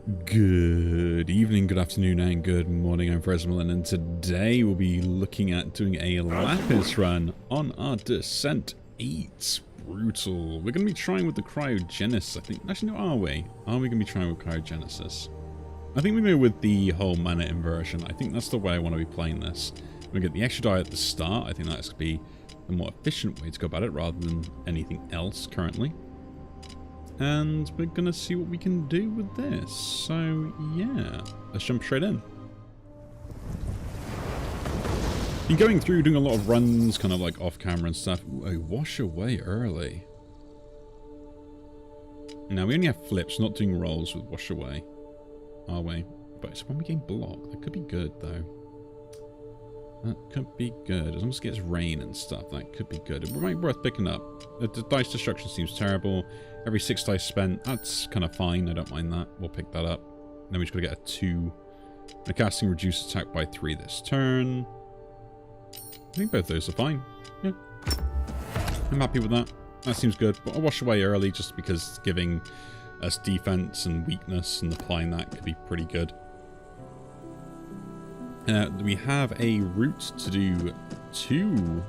Good evening, good afternoon, and good morning. I'm Fresmelin, and today we'll be looking at doing a Lapis run on our Descent 8. Brutal. We're going to be trying with the Cryogenesis, I think. Actually, no, are we? Are we going to be trying with Cryogenesis? I think we go with the whole mana inversion. I think that's the way I want to be playing this. We're going to get the extra die at the start. I think that's going to be the more efficient way to go about it rather than anything else currently. And we're going to see what we can do with this. So, yeah. Let's jump straight in. Been going through, doing a lot of runs, kind of like off-camera and stuff. Ooh, I wash away early. Now, we only have flips, not doing rolls with wash away. Are we? But it's when we gain block. That could be good, though. That could be good. As long as it gets rain and stuff, that could be good. It might be worth picking up. The dice destruction seems terrible. Every 6 dice spent, that's kind of fine. I don't mind that. We'll pick that up. Then we just got to get a 2. The casting reduced attack by 3 this turn. I think both those are fine. Yeah. I'm happy with that. That seems good. But I'll wash away early just because giving us defense and weakness and applying that could be pretty good. We have a route to do 2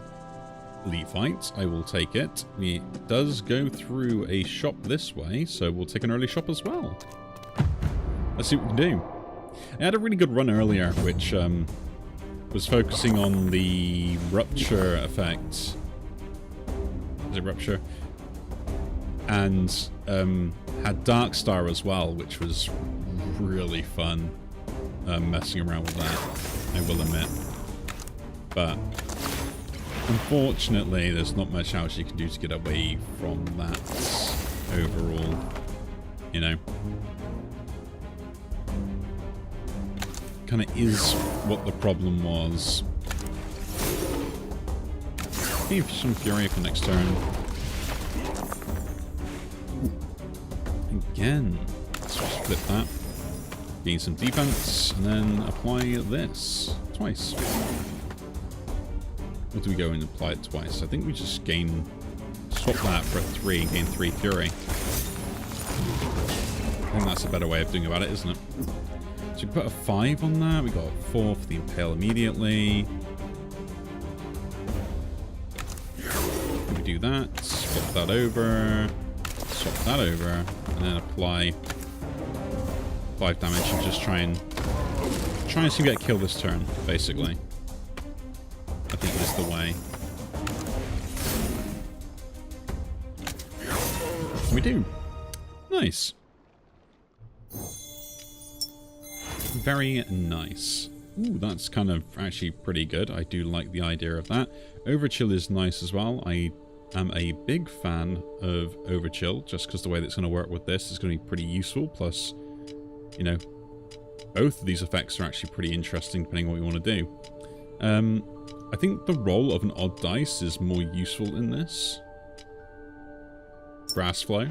elite fights. I will take it. It does go through a shop this way, so we'll take an early shop as well. Let's see what we can do. I had a really good run earlier, which was focusing on the rupture effect. Is it rupture? And had Darkstar as well, which was really fun. Messing around with that, I will admit. But unfortunately, there's not much else you can do to get away from that overall, you know. Kind of is what the problem was. Maybe some Fury for next turn. Ooh. Again, let's just flip that. Gain some defense, and then apply this twice. Or do we go and apply it twice? I think we just swap that for a 3 and gain 3 Fury. I think that's a better way of doing about it, isn't it? So we put a 5 on that, we got a 4 for the Impale immediately. We do that, swap that over, and then apply 5 damage and just try and see if we get a kill this turn, basically. I think that's the way. We do. Nice. Very nice. Ooh, that's kind of actually pretty good. I do like the idea of that. Overchill is nice as well. I am a big fan of Overchill, just because the way that's going to work with this is going to be pretty useful. Plus, you know, both of these effects are actually pretty interesting depending on what you want to do. I think the roll of an odd dice is more useful in this. Grass flow,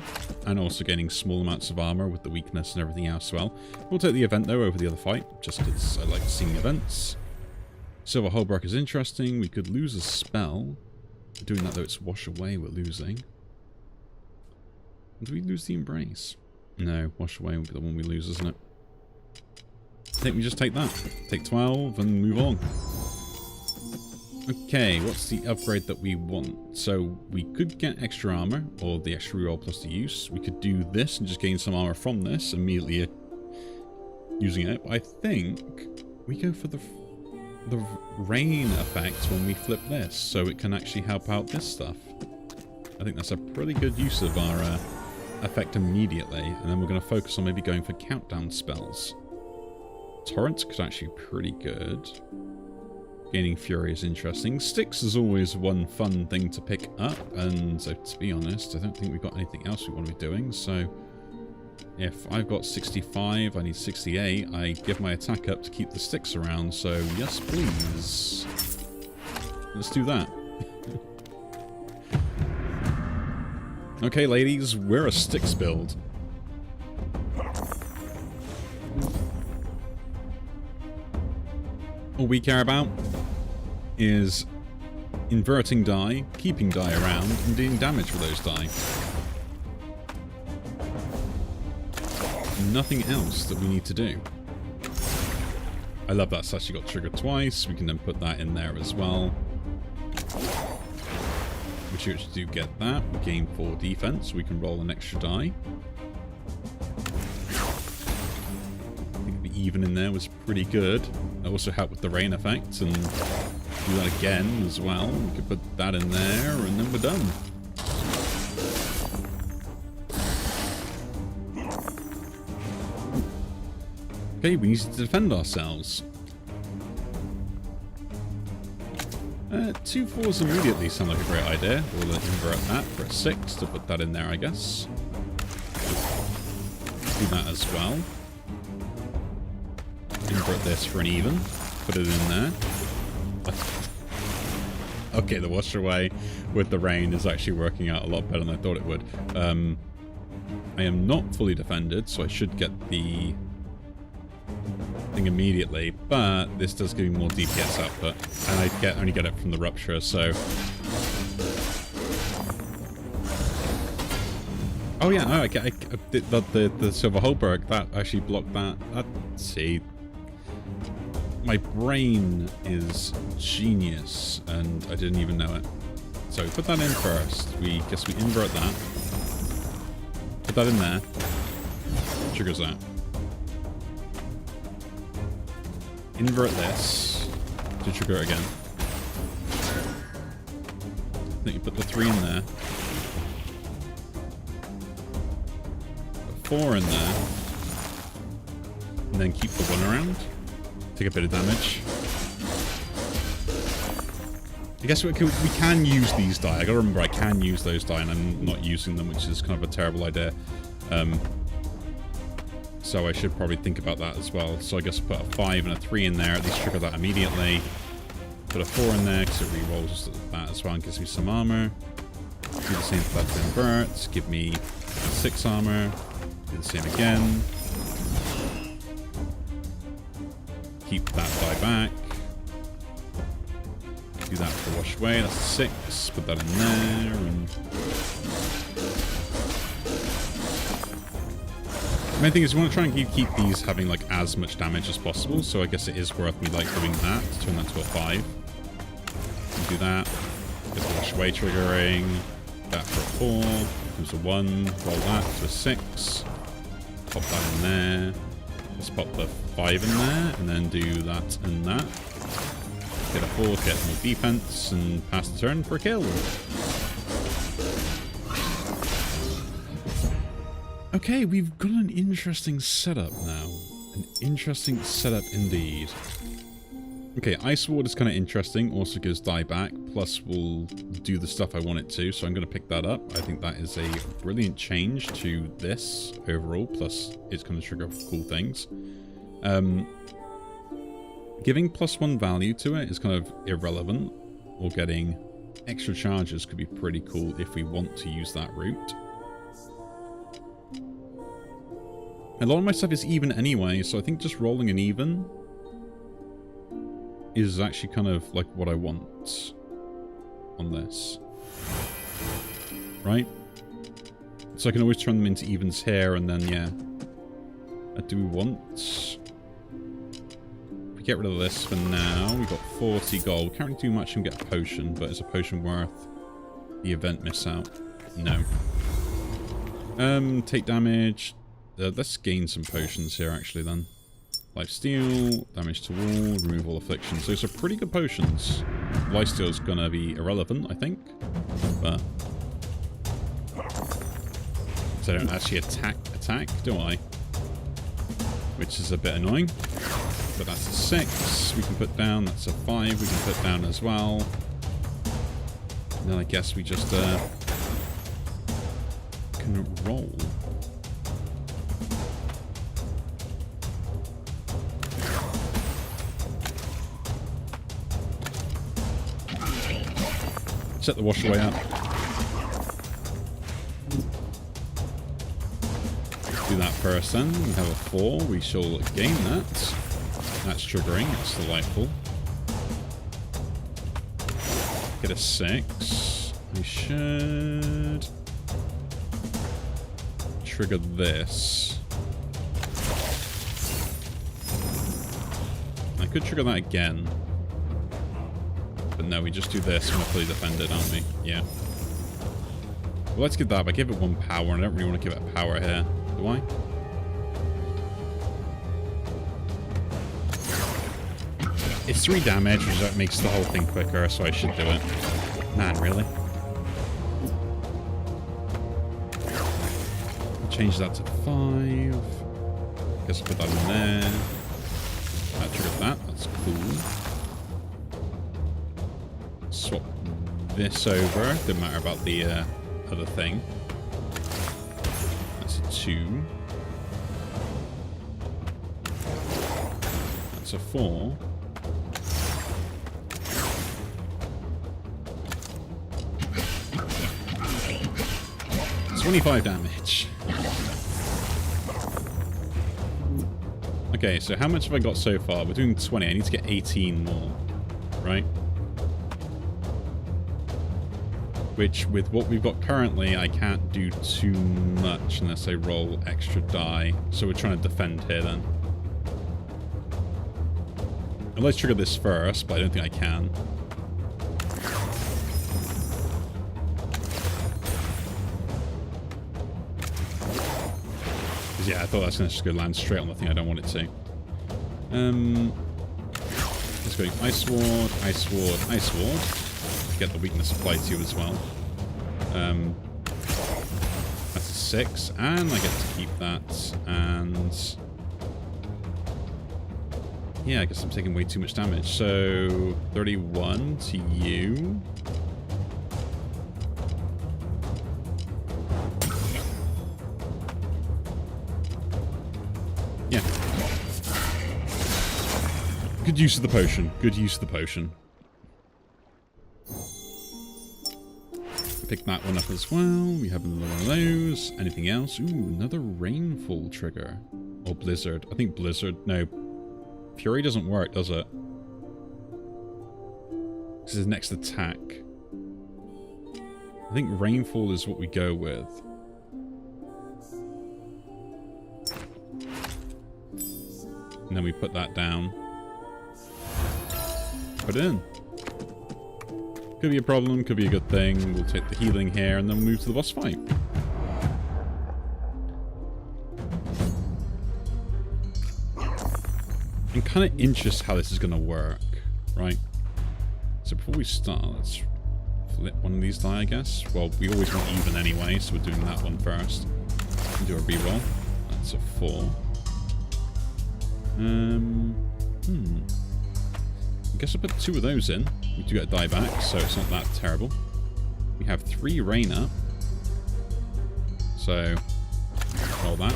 and also getting small amounts of armor with the weakness and everything else as well. We'll take the event though over the other fight, just because I like seeing events. Silver Hullbrook is interesting. We could lose a spell. Doing that though, it's wash away we're losing. Do we lose the Embrace? No, wash away will be the one we lose, isn't it? I think we just take that. Take 12 and move on. Okay, what's the upgrade that we want? So we could get extra armor, or the extra reroll plus the use. We could do this and just gain some armor from this, immediately using it. But I think we go for the rain effect when we flip this, so it can actually help out this stuff. I think that's a pretty good use of our effect immediately, and then we're going to focus on maybe going for countdown spells. Torrent could actually be pretty good. Gaining Fury is interesting. Sticks is always one fun thing to pick up, and so to be honest, I don't think we've got anything else we want to be doing, so if I've got 65, I need 68, I give my attack up to keep the sticks around, so yes please. Let's do that. Okay ladies, we're a sticks build. All we care about is inverting die, keeping die around, and doing damage for those die. nothing else that we need to do. I love that's actually got triggered twice. We can then put that in there as well. We should do get that. We gain 4 defense. We can roll an extra die. I think the even in there was pretty good. That also helped with the rain effect, and do that again as well. We could put that in there, and then we're done. Okay, we need to defend ourselves. 2 4s immediately sound like a great idea. We'll invert that for a 6 to put that in there, I guess. Do that as well. Invert this for an even. Put it in there. Okay, the wash away with the rain is actually working out a lot better than I thought it would. I am not fully defended, so I should get the thing immediately, but this does give me more DPS output, and I only get it from the rupture, so... Oh yeah, no, the Silver Holberg, that actually blocked that. Let's see. My brain is genius, and I didn't even know it. So we put that in first. We invert that. Put that in there. Triggers that. Invert this to trigger it again. Then you put the 3 in there. Put 4 in there. And then keep the 1 around. Take a bit of damage. I guess we can use these die. I gotta remember I can use those die, and I'm not using them, which is kind of a terrible idea. So I should probably think about that as well. So I guess put a 5 and a 3 in there, at least trigger that immediately. Put a 4 in there because it re-rolls that as well and gives me some armor. Do the same for that to invert. Give me 6 armor. Do the same again. Keep that die back. Do that for wash away. That's a 6. Put that in there. And the main thing is we want to try and keep these having like as much damage as possible. So I guess it is worth me like doing that to turn that to a 5. Do that. Get the wash away triggering. That for a 4. Comes a 1. Roll that to a 6. Pop that in there. Let's pop the 5 in there, and then do that and that. Get a 4, get more defense, and pass the turn for a kill. Okay, we've got an interesting setup now. An interesting setup indeed. Okay, Ice Ward is kind of interesting. Also gives die back, plus will do the stuff I want it to, so I'm going to pick that up. I think that is a brilliant change to this overall, plus it's going to trigger cool things. Giving +1 value to it is kind of irrelevant, or getting extra charges could be pretty cool if we want to use that route. A lot of my stuff is even anyway, so I think just rolling an even is actually kind of like what I want on this. Right? So I can always turn them into evens here, and then, yeah. Do we want... If we get rid of this for now, we've got 40 gold. Can't really do much and get a potion, but is a potion worth the event miss out? No. Take damage. Let's gain some potions here, actually, then. Lifesteal, damage to wall, remove all afflictions. Those are pretty good potions. Lifesteal's gonna be irrelevant, I think. But... So I don't actually attack, do I? Which is a bit annoying. But that's a 6 we can put down. That's a 5 we can put down as well. And then I guess we just can roll. Set the wash away up. Do that first then. We have a 4. We shall gain that. That's triggering. It's delightful. Get a 6. We should trigger this. could trigger that again. But no, we just do this and we're fully defended, aren't we? Yeah. Well, let's give that, but I give it 1 power, and I don't really want to give it power here. Do I? It's 3 damage, which makes the whole thing quicker, so I should do it. Man, really? I'll change that to 5. Guess I'll put that in there. That triggered that. That's cool. Swap this over. Didn't matter about the other thing. That's a 2. That's a 4. It's 25 damage. Okay, so how much have I got so far? We're doing 20. I need to get 18 more, right? Which, with what we've got currently, I can't do too much unless I roll extra die. So we're trying to defend here, then. And let's trigger this first, but I don't think I can. Because, yeah, I thought that's going to just go land straight on the thing I don't want it to. Let's go Ice Sword, Ice Sword, Ice Sword. Get the weakness applied to you as well. That's a 6, and I get to keep that, and yeah, I guess I'm taking way too much damage. So 31 to you. Yeah. Good use of the potion. Good use of the potion. Pick that one up as well. We have another one of those. Anything else? Ooh, another rainfall trigger. Or blizzard. I think blizzard. No. Fury doesn't work, does it? This is next attack. I think rainfall is what we go with. And then we put that down. Put it in. Could be a problem, could be a good thing. We'll take the healing here and then move to the boss fight. I'm kind of interested how this is going to work, right? So before we start, let's flip one of these die, I guess. Well, we always want even anyway, so we're doing that one first. Do a reroll. That's a 4. I guess I'll put 2 of those in. We do get a die back, so it's not that terrible. We have 3 rain up. So, roll that.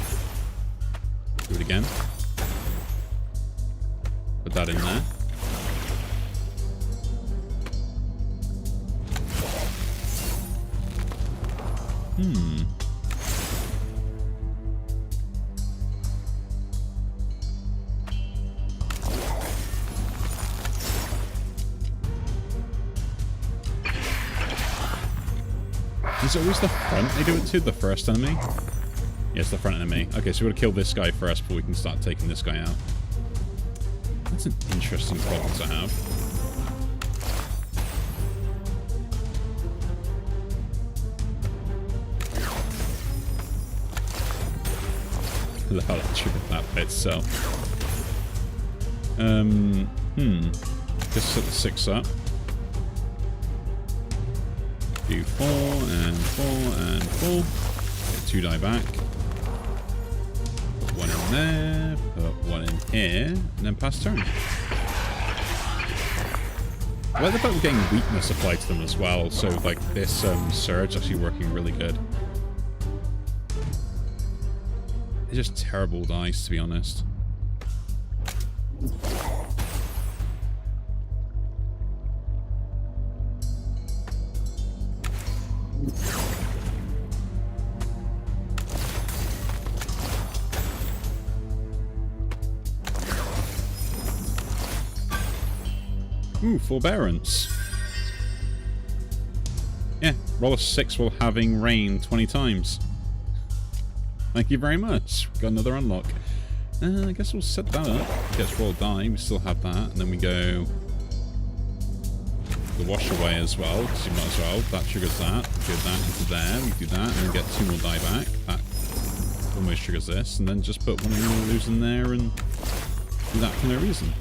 Do it again. Put that in there. Is it always the front they do it to? The first enemy? Yeah, it's the front enemy. Okay, so we're going to kill this guy first before we can start taking this guy out. That's an interesting problem to have. I love how that triggered that by itself. Just set the 6 up. Do 4 and 4 and 4. Get 2 die back. Put 1 in there. Put 1 in here. And then pass turn. I like the fact we're getting weakness applied to them as well. So like this surge actually working really good. They're just terrible dice, to be honest. Ooh, forbearance. Yeah, roll a 6 while having rain 20 times. Thank you very much. Got another unlock. I guess we'll set that up. Gets roll die. We still have that. And then we go the wash away as well, because you might as well. That triggers that. We do that into there. We do that, and we get 2 more die back. That almost triggers this. And then just put one of the lose in there and do that for no reason.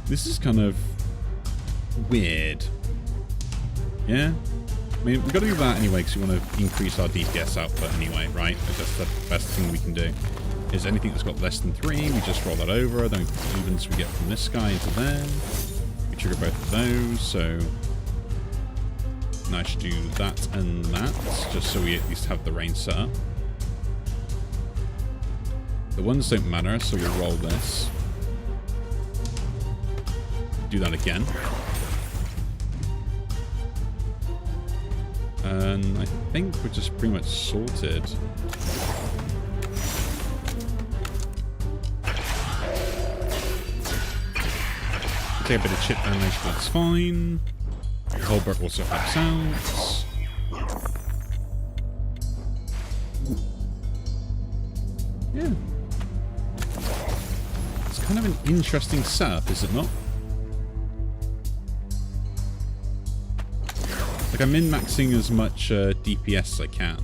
This is kind of weird. Yeah? I mean, we've got to do that anyway because we want to increase our DPS output anyway, right? That's the best thing we can do. Is anything that's got less than 3, we just roll that over. Then evens we get from this guy into there. We trigger both of those, so... And I should do that and that, just so we at least have the range set up. The ones don't matter, so we'll roll this. Do that again. And I think we're just pretty much sorted. Take a bit of chip damage, but it's fine. Holbert also helps out. Yeah. It's kind of an interesting setup, is it not? Like, I'm min-maxing as much DPS as I can.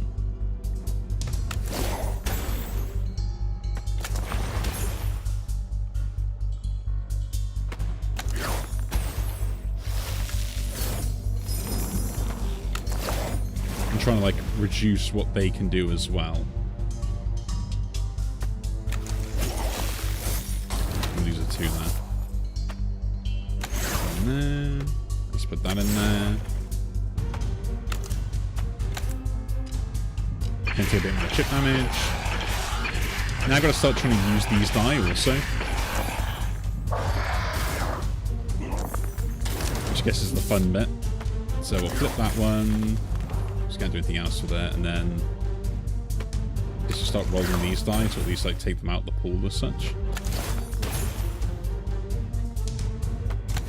I'm trying to, like, reduce what they can do as well. These are 2 there. And there. Let's put that in there. Can take a bit more chip damage. Now I've got to start trying to use these die also. Which I guess is the fun bit. So we'll flip that one. Just can't do anything else with it. And then just start rolling these die to at least like take them out of the pool as such.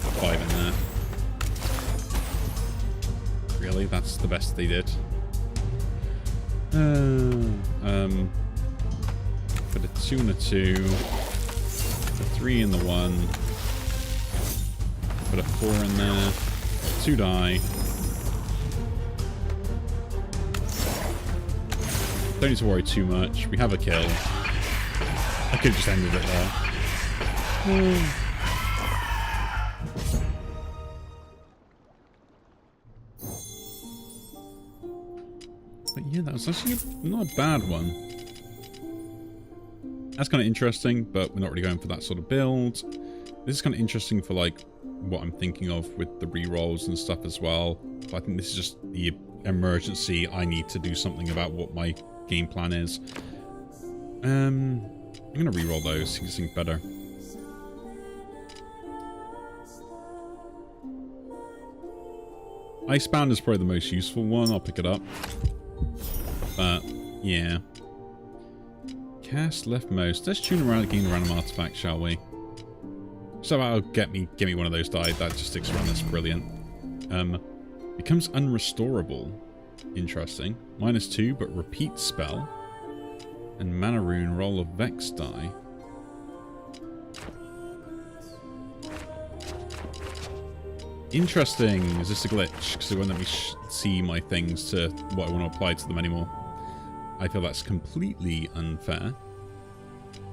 Got 5 in there. Really? That's the best they did. Put a 2 and a 2, put a 3 in the 1, put a 4 in there, 2 die. Don't need to worry too much. We have a kill. I could have just ended it there. But yeah, that was actually not a bad one. That's kind of interesting, but we're not really going for that sort of build. This is kind of interesting for like what I'm thinking of with the rerolls and stuff as well. But I think this is just the emergency. I need to do something about what my game plan is. I'm gonna reroll those, see something better. Icebound is probably the most useful one. I'll pick it up. But yeah. Cast leftmost. Let's tune around, gain a random artifact, shall we? So that'll get me one of those die. That just sticks around. That's brilliant. Becomes unrestorable. Interesting. -2, but repeat spell. And mana rune, roll a vex die. Interesting. Is this a glitch? Because it won't let me see my things to what I want to apply to them anymore. I feel that's completely unfair.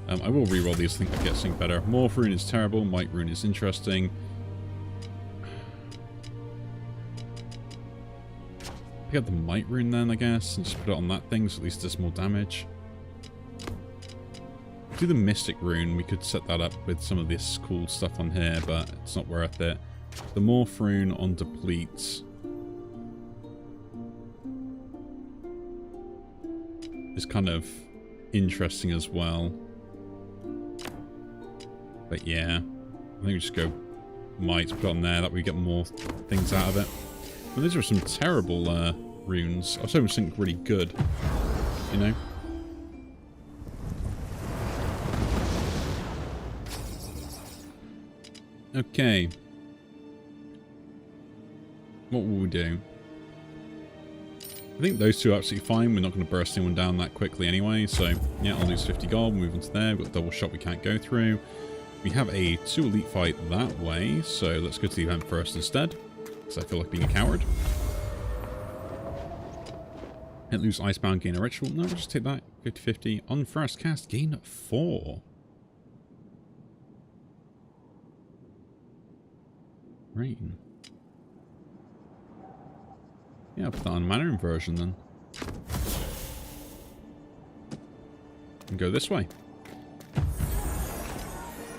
I will reroll these. I think I'll get something better. Morph rune is terrible. Might rune is interesting. Pick up the might rune then, I guess, and just put it on that thing so at least it does more damage. Do the mystic rune. We could set that up with some of this cool stuff on here, but it's not worth it. The morph rune on deplete is kind of interesting as well. But yeah, I think we just go might, put on there, that we get more things out of it. Well, these are some terrible runes. I was hoping something really good, you know? Okay. what will we do? I think those two are absolutely fine. We're not going to burst anyone down that quickly anyway. So, yeah, I'll lose 50 gold. Move on to there. We've got double shot we can't go through. We have a 2 elite fight that way. So, let's go to the event first instead. Because I feel like being a coward. Hit, lose Icebound, gain a ritual. No, we'll just take that. 50-50. On first cast, gain 4. Rain. Yeah, I'll put that on mana inversion then. And go this way.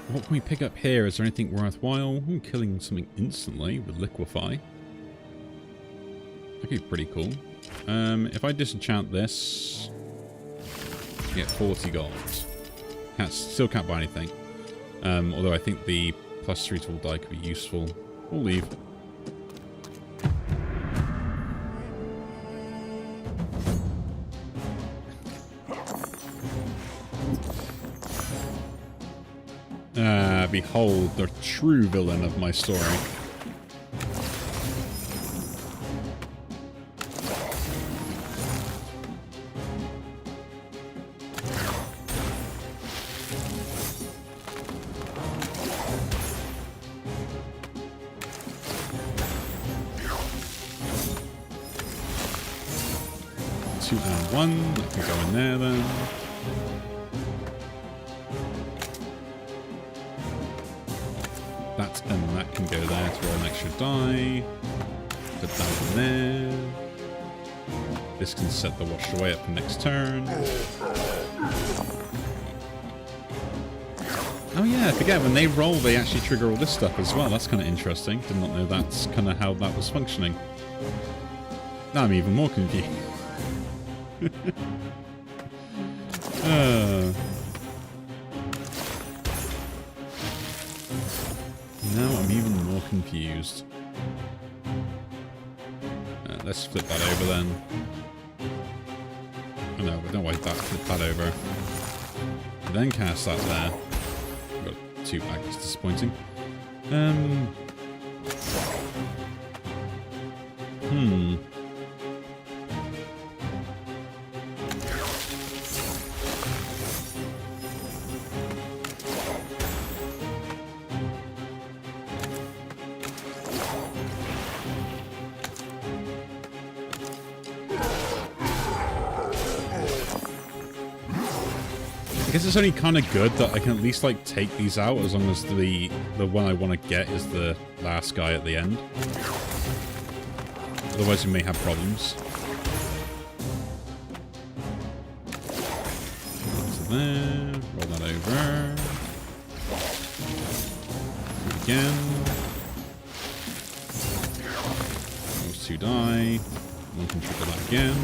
What can we pick up here? Is there anything worthwhile? Ooh, killing something instantly with Liquefy. That could be pretty cool. If I disenchant this, I get 40 gold. Still can't buy anything. Although I think the +3 to all die could be useful. We'll leave. Behold, the true villain of my story. Two and 1, that can go in there then. That can go there to roll an extra die. Put that in there. This can set the washed away up for next turn. Oh yeah, I forget, when they roll they actually trigger all this stuff as well. That's kind of interesting. Did not know that's kind of how that was functioning. Now I'm even more confused. Now I'm even more confused. Let's flip that over then. Oh no, we don't want that. Flip that over. Then cast that there. Got 2 back. It's disappointing. I guess it's only kind of good that I can at least like take these out as long as the one I want to get is the last guy at the end. Otherwise we may have problems. So there, roll that over. Do it again. Those 2 die. One can trigger that again.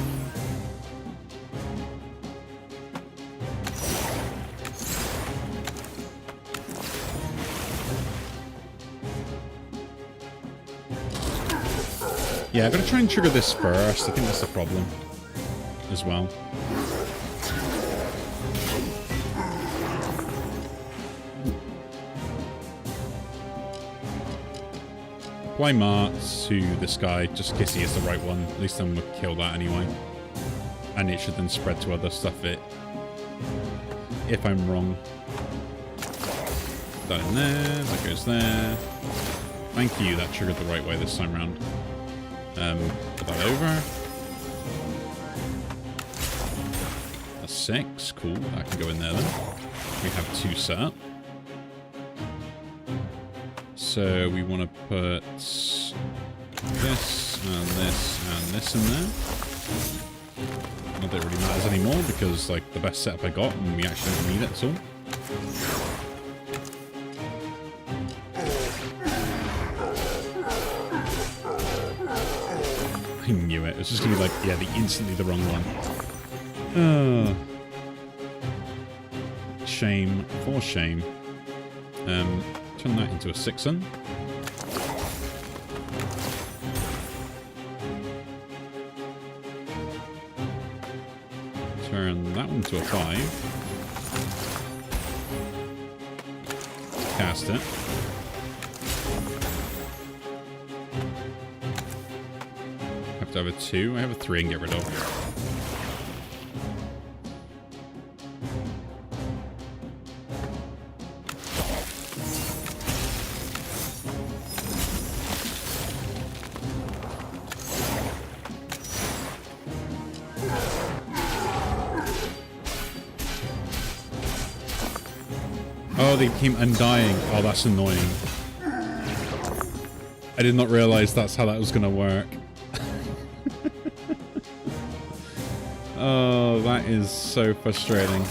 Yeah, I've got to try and trigger this first. I think that's the problem as well. Apply Mart to this guy, just in case he is the right one. At least I'm going to kill that anyway. And it should then spread to other stuff if I'm wrong. Put that in there, that goes there. Thank you, that triggered the right way this time around. Put that over. A 6, cool. That can go in there then. We have 2 set up. So we want to put this and this and this in there. Not that it really matters anymore because like the best setup I got and we actually don't need it at all. I knew it. It was just going to be like, yeah, instantly the wrong one. Shame for shame. Turn that into a 6-un. Turn that one to a 5. Cast it. Do I have a 2? I have a 3 and get rid of. Oh, they became undying. Oh, that's annoying. I did not realize that's how that was going to work. Oh, that is so frustrating.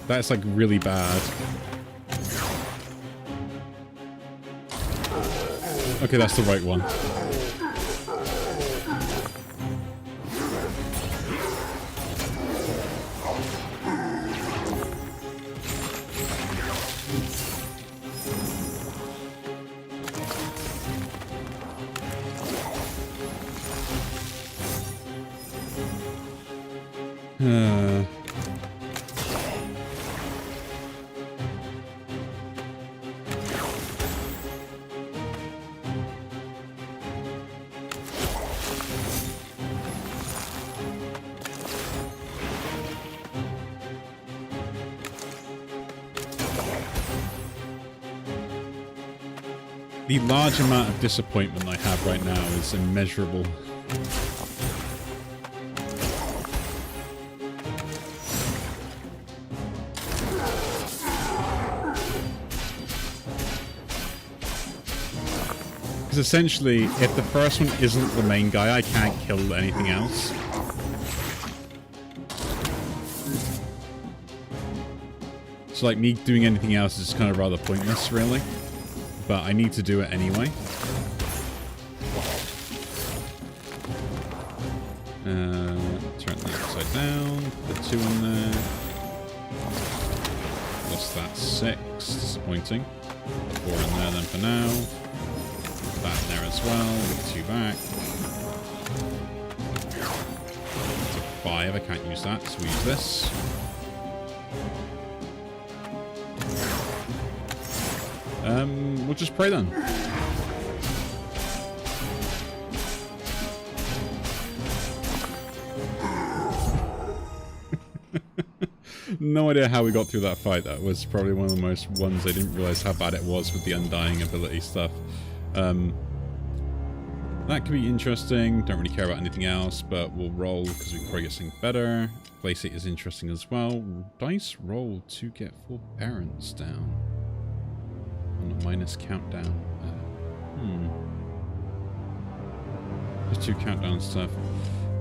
That's like really bad. Okay, that's the right one. The large amount of disappointment I have right now is immeasurable. Because essentially, if the first one isn't the main guy, I can't kill anything else. So like me doing anything else is kind of rather pointless, really. But I need to do it anyway. Turn that upside down. Put 2 in there. Lost that 6. Disappointing. 4 in there then for now. That in there as well. Get 2 back. It's a 5. I can't use that, so we use this. We'll just pray then. No idea how we got through that fight. That was probably one of the most ones I didn't realize how bad it was with the undying ability stuff. That could be interesting. Don't really care about anything else, but we'll roll because we can probably get something better. Place it is interesting as well. Dice roll to get forbearance down. On a minus countdown. There's 2 countdown stuff.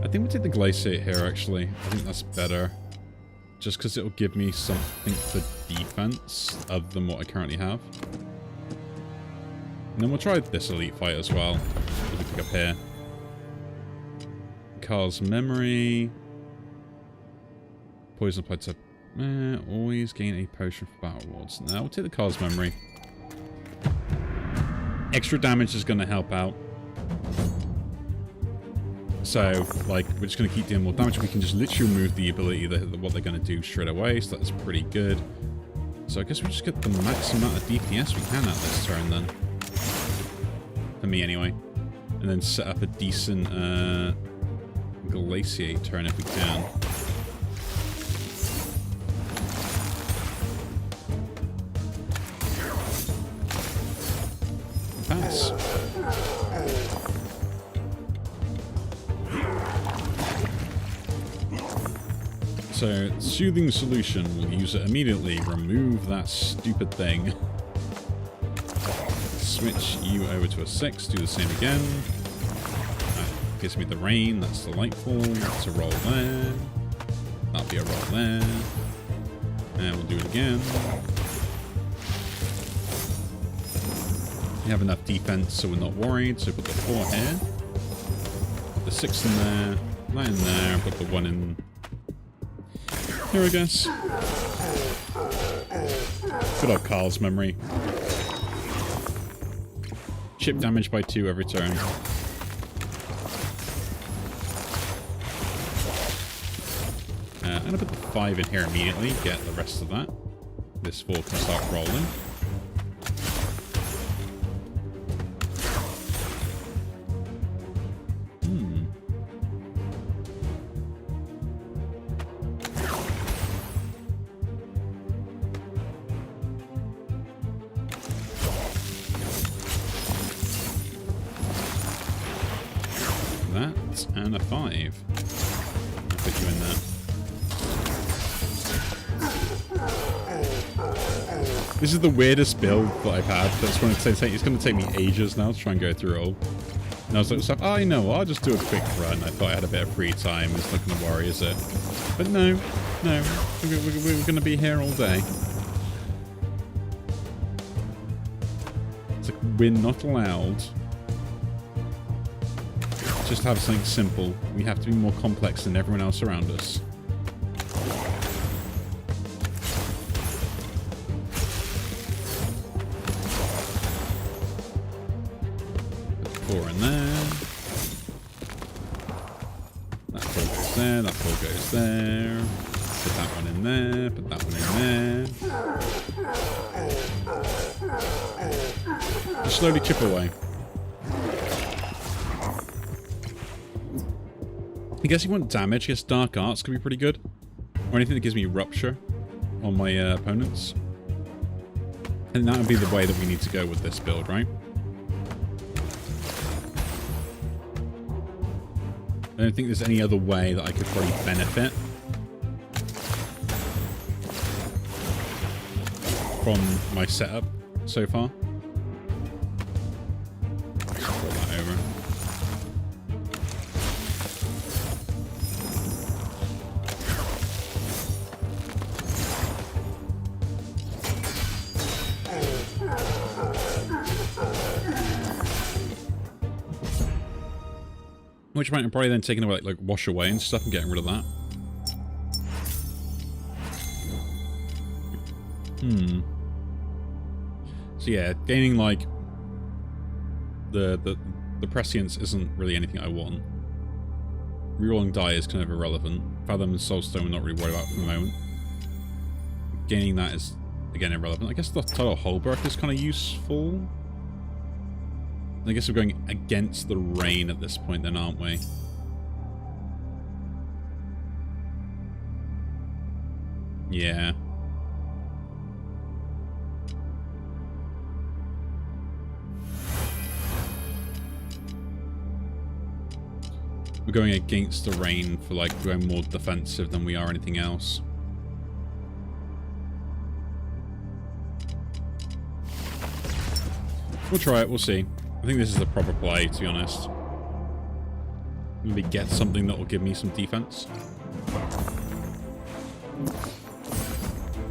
I think we'll take the glaciate here, actually. I think that's better. Just because it'll give me something for defense other than what I currently have. And then we'll try this elite fight as well. We'll pick up here. Carl's memory. Poison applied to... always gain a potion for battle rewards. Now we'll take the Carl's memory. Extra damage is going to help out. So, like, we're just going to keep dealing more damage. We can just literally remove the ability, what they're going to do straight away. So that's pretty good. So I guess we just get the max amount of DPS we can out this turn then. For me, anyway. And then set up a decent glaciate turn if we can. Pass. So, soothing solution. We'll use it immediately. Remove that stupid thing. Switch you over to a 6. Do the same again. That gives me the rain. That's delightful. That's a roll there. That'll be a roll there. And we'll do it again. We have enough defense, so we're not worried. So put the 4 here. Put the 6 in there. That in there, put the one in here, I guess. Good old Carl's memory. Chip damage by 2 every turn. I'm going to put the 5 in here immediately, get the rest of that. This 4 can start rolling. That and a 5. I'll put you in there. This is the weirdest build that I've had. That's going to take. It's going to take me ages now to try and go through it all. And I was like, oh, you know what? I'll just do a quick run. I thought I had a bit of free time. It's not going to worry, is it? But no, we're going to be here all day. It's like we're not allowed just to have something simple. We have to be more complex than everyone else around us. That 4 goes there. Put that one in there. Put that one in there. Just slowly chip away. I guess you want damage. I guess Dark Arts could be pretty good. Or anything that gives me Rupture on my opponents. And that would be the way that we need to go with this build, right? I don't think there's any other way that I could probably benefit from my setup so far. Just pull that over. Which might probably then taking away, like wash away and stuff and getting rid of that. So yeah, gaining like the prescience isn't really anything I want. Rerolling die is kind of irrelevant. Fathom and Soulstone we're not really worried about for the moment. Gaining that is again irrelevant. I guess the Tidal Holbrook is kind of useful. I guess we're going against the rain at this point then, aren't we? Yeah. We're going against the rain for like going more defensive than we are anything else. We'll try it, we'll see. I think this is the proper play, to be honest. Maybe get something that will give me some defense.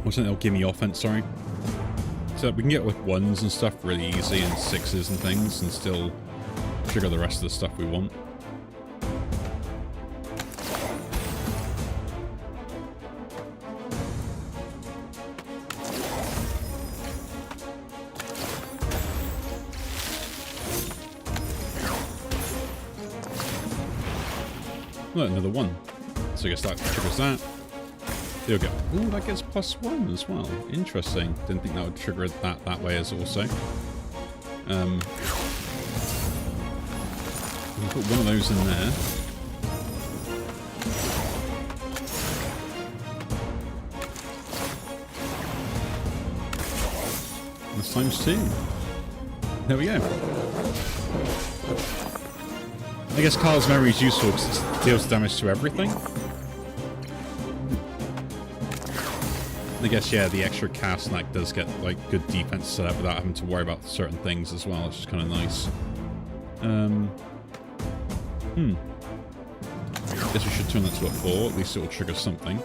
Or something that will give me offense, sorry. So we can get with 1s and stuff really easy, and 6s and things, and still trigger the rest of the stuff we want. Look, another 1. So I guess that triggers that. There we go. Ooh, that gets +1 as well. Interesting. Didn't think that would trigger it that way as also. We'll put one of those in there. That's ×2. There we go. I guess Carl's memory is useful because it deals damage to everything. I guess, yeah, the extra cast snack does get, like, good defense set up without having to worry about certain things as well, which is kind of nice. I guess we should turn that to a 4, at least it will trigger something.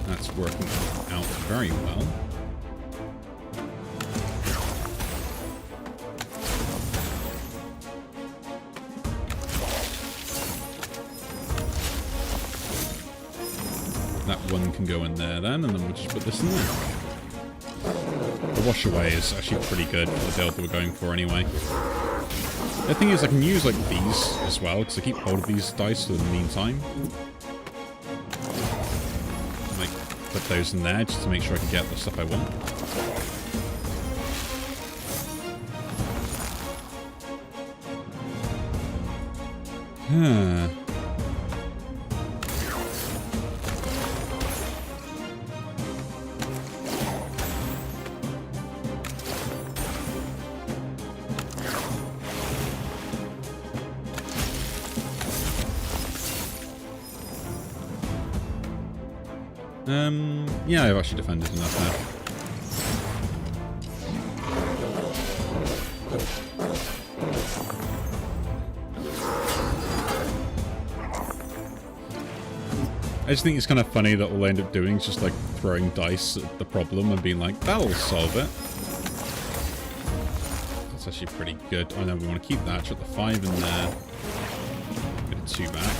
That's working out very well. That one can go in there then, and then we'll just put this in there. The wash away is actually pretty good for the build that we're going for anyway. The thing is, I can use like these as well, because I keep hold of these dice for the meantime. Like, put those in there just to make sure I can get the stuff I want. Huh. Yeah, I've actually defended enough now. I just think it's kind of funny that all I end up doing is just like throwing dice at the problem and being like, that'll solve it. That's actually pretty good. I know we want to keep that. Chuck the 5 in there. Get a 2 back.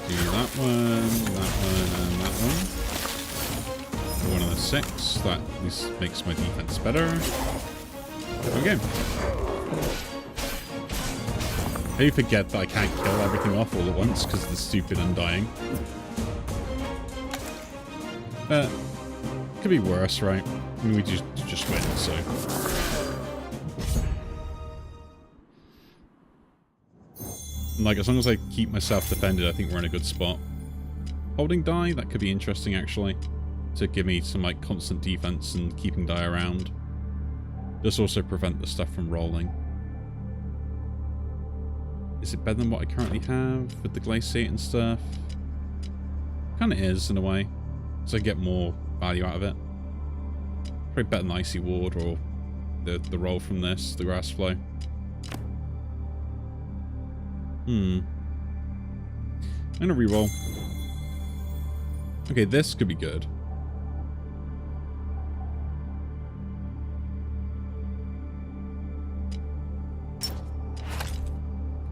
Do that one, and that one. 1 and a 6. That at least makes my defense better. There we go. I forget that I can't kill everything off all at once because of the stupid undying. But could be worse, right? I mean, we just win, so. Like, as long as I keep myself defended, I think we're in a good spot. Holding die, that could be interesting, actually. To give me some, like, constant defense and keeping die around. Just also prevent the stuff from rolling. Is it better than what I currently have with the glaciate and stuff? Kind of is, in a way. So I get more value out of it. Probably better than Icy Ward or the roll from this, the grass flow. I'm gonna reroll. Okay, this could be good.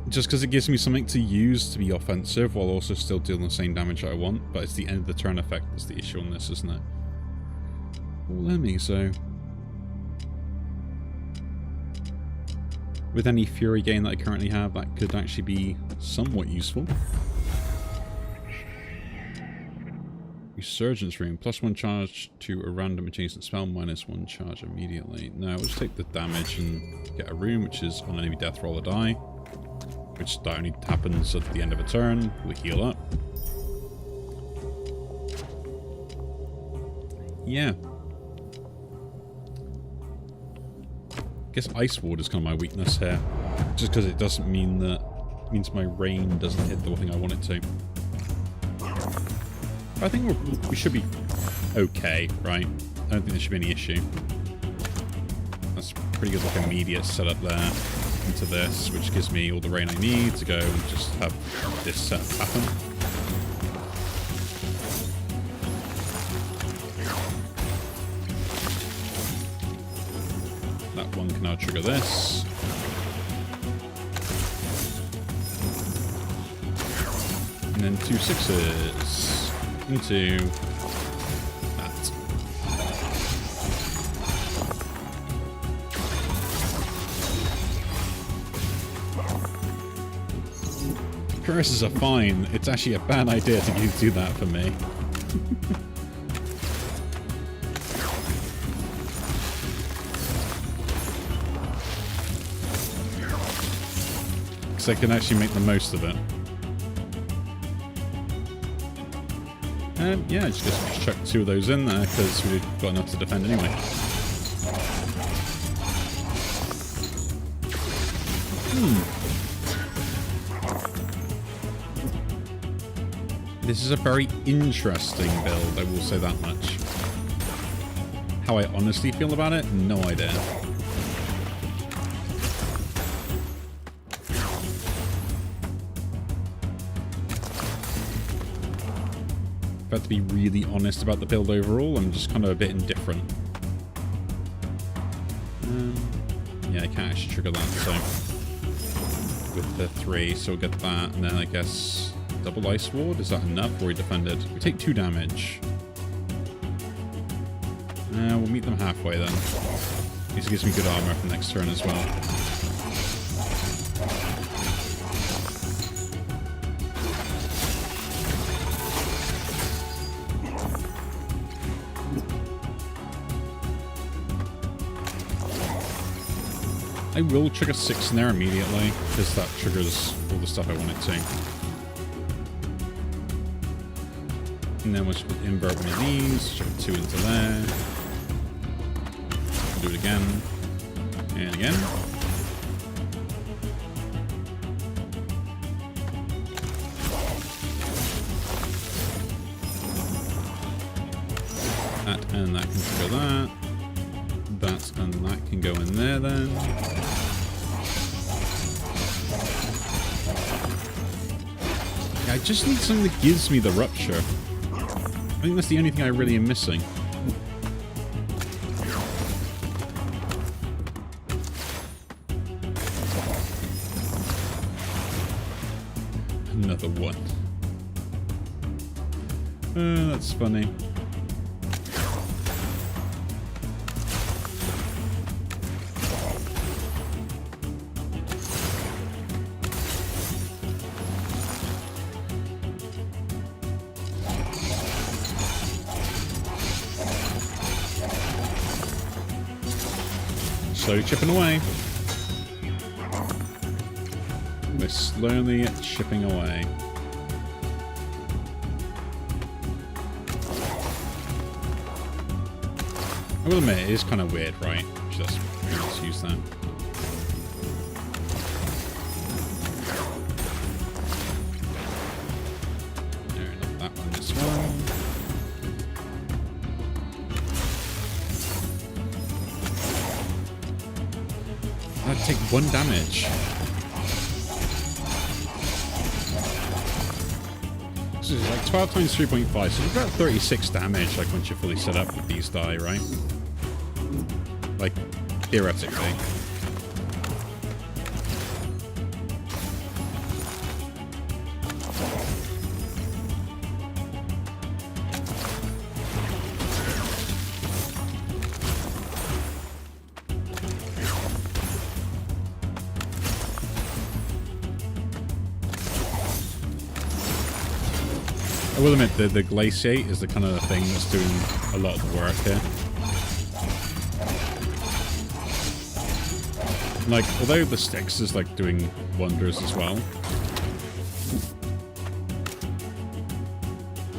Just because it gives me something to use to be offensive while also still dealing the same damage that I want. But it's the end of the turn effect that's the issue on this, isn't it? All enemy, so... With any Fury gain that I currently have, that could actually be somewhat useful. Resurgence Rune. +1 charge to a random adjacent spell, -1 charge immediately. No, we'll just take the damage and get a rune, which is on enemy death roll or die. Which that only happens at the end of a turn. We'll heal up. Yeah. I guess Ice Ward is kind of my weakness here. Just because it doesn't mean that... It means my rain doesn't hit the thing I want it to. But I think we should be okay, right? I don't think there should be any issue. That's pretty good like immediate setup there into this, which gives me all the rain I need to go and just have this setup happen. That one can now trigger this. And then 2 6s into that. Curses are fine. It's actually a bad idea to do that for me. So I can actually make the most of it. And yeah, just chuck 2 of those in there because we've got enough to defend anyway. This is a very interesting build, I will say that much. How I honestly feel about it, no idea. But to be really honest about the build overall, I'm just kind of a bit indifferent. Yeah, I can't actually trigger that, so... with the 3, so we'll get that, and then I guess... double Ice Ward? Is that enough, or we defended? We take 2 damage. We'll meet them halfway then. This gives me good armor for next turn as well. I will trigger 6 in there immediately, because that triggers all the stuff I want it to. And then we'll invert one of these, trigger 2 into there. Do it again. And again. That and that can trigger that. That and that can go in there then. Yeah, I just need something that gives me the rupture. I think that's the only thing I really am missing. Another one. That's funny. Slowly chipping away. We're slowly chipping away. I will admit, it is kind of weird, right? Just use that. There, not that one, this one. I'd take 1 damage. So it's like 12 times 3.5, so it's about 36 damage, like once you're fully set up with these die, right? Like, theoretically. I will admit that the Glaciate is the kind of thing that's doing a lot of the work here. Like, although the Styx is like doing wonders as well,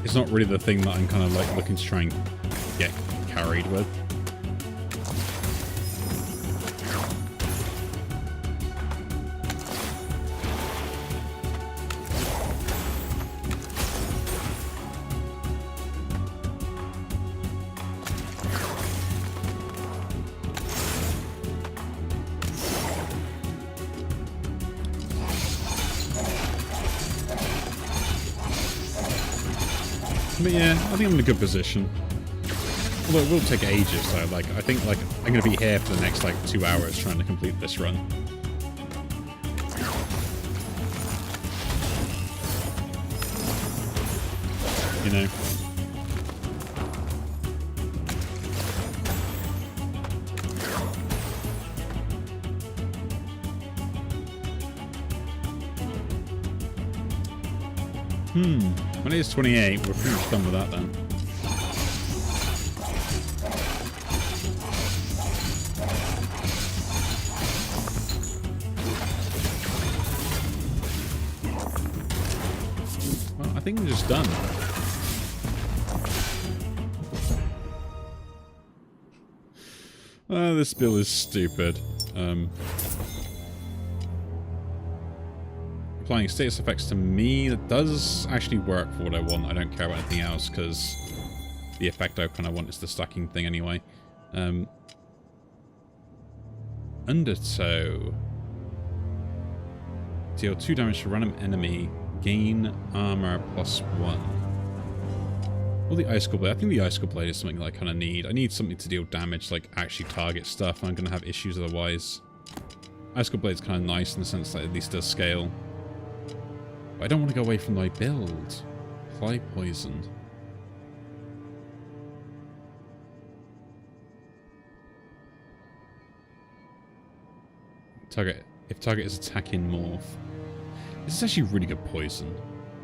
it's not really the thing that I'm kind of like looking to try and get carried with. But yeah, I think I'm in a good position. Although it will take ages, so like I think like I'm gonna be here for the next like 2 hours trying to complete this run. You know. When it is 28, we're pretty much done with that then. Well, I think we're just done. This bill is stupid. Applying status effects to me, that does actually work for what I want. I don't care about anything else because the effect I kind of want is the stacking thing anyway. Undertow. Deal 2 damage to random enemy. Gain armor +1. Well, the Icicle Blade. I think the Icicle Blade is something that I kind of need. I need something to deal damage, like actually target stuff. I'm going to have issues otherwise. Icicle Blade's kind of nice in the sense that at least does scale. But I don't want to go away from my build. Apply poison. Target. If target is attacking morph. This is actually really good poison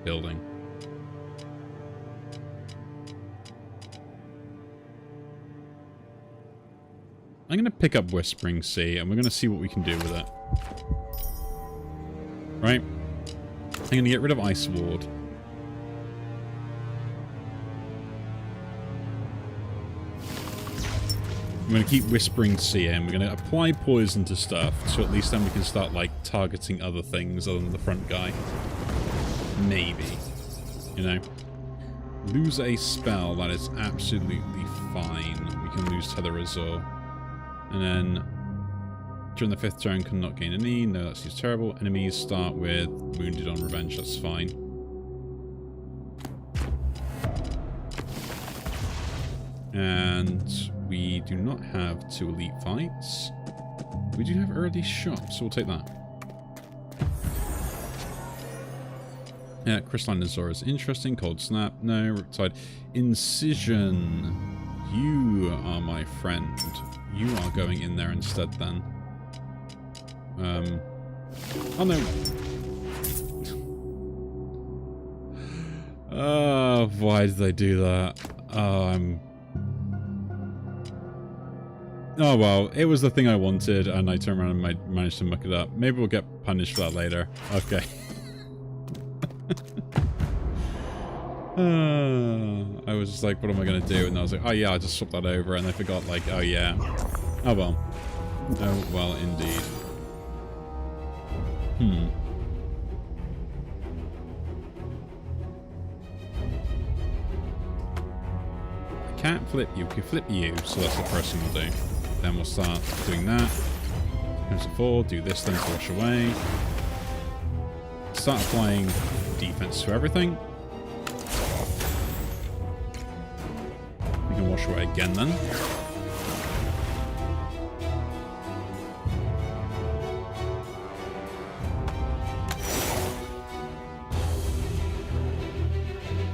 building. I'm going to pick up Whispering Sea, and we're going to see what we can do with it. Right? I'm going to get rid of Ice Ward. I'm going to keep Whispering Sea in. We're going to apply poison to stuff, so at least then we can start, like, targeting other things other than the front guy. Maybe. You know? Lose a spell, that is absolutely fine. We can lose Tether Azure. And then, during the 5th turn, cannot gain any. No, that seems terrible. Enemies start with Wounded on Revenge, that's fine. And we do not have 2 elite fights. We do have early shot, so we'll take that. Yeah, Crystalline Azure is interesting. Cold Snap, no. Riptide. Incision. You are my friend. You are going in there instead then. Oh no. Oh, why did they do that? Oh, oh well, it was the thing I wanted and I turned around and managed to muck it up. Maybe we'll get punished for that later. Okay. I was just like, what am I going to do? And I was like, oh yeah, I'll just swap that over. And I forgot, like, oh yeah. Oh well. Oh well, indeed. I can't flip you. We can flip you, so that's the first thing we'll do. Then we'll start doing that. Comes to 4, do this then to wash away. Start applying defense to everything. We can wash away again then.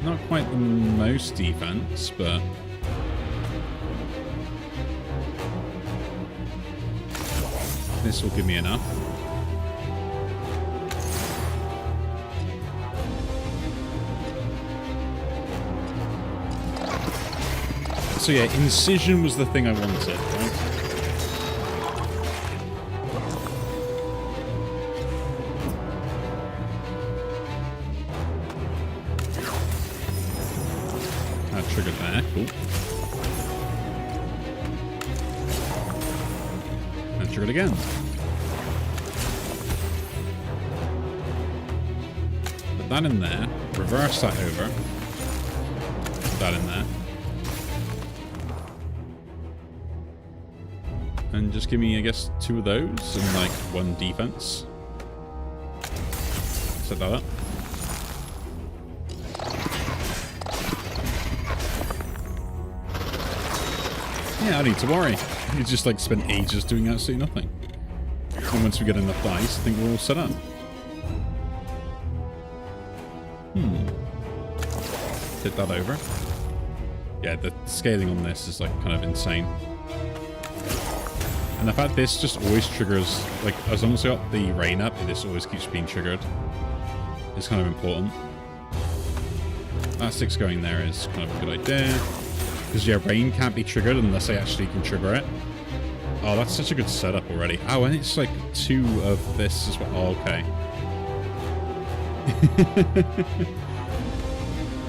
Not quite the most defense, but this will give me enough. So yeah, Incision was the thing I wanted, right? That triggered there, cool. And triggered again. Put that in there, reverse that over. Put that in there. And just give me, I guess, 2 of those and like 1 defense. Set that up. Yeah, I don't need to worry. You just like spend ages doing absolutely nothing. And once we get enough dice, I think we're all set up. Hit that over. Yeah, the scaling on this is like kind of insane. And the fact this just always triggers, like, as long as I got the rain up, this always keeps being triggered. It's kind of important. That 6 going there is kind of a good idea. Because, yeah, rain can't be triggered unless I actually can trigger it. Oh, that's such a good setup already. Oh, and it's like 2 of this as well. Oh, okay.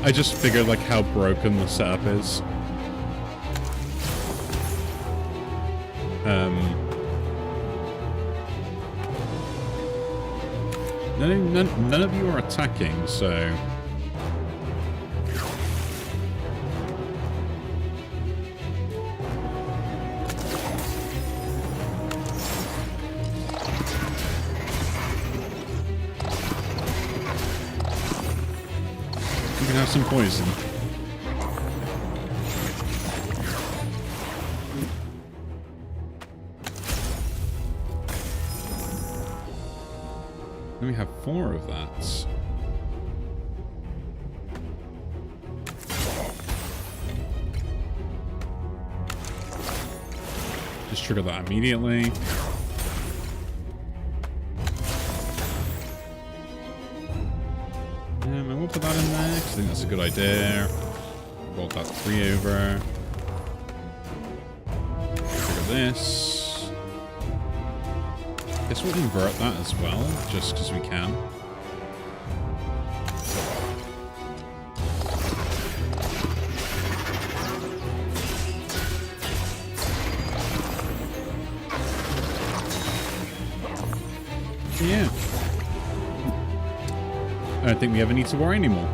I just figured, like, how broken the setup is. None of you are attacking, so... You can have some poison. we have 4 of that. Just trigger that immediately. I will put that in there, because I think that's a good idea. Roll that 3 over. Trigger this. Guess we'll invert that as well, just because we can. Yeah. I don't think we ever need to worry anymore.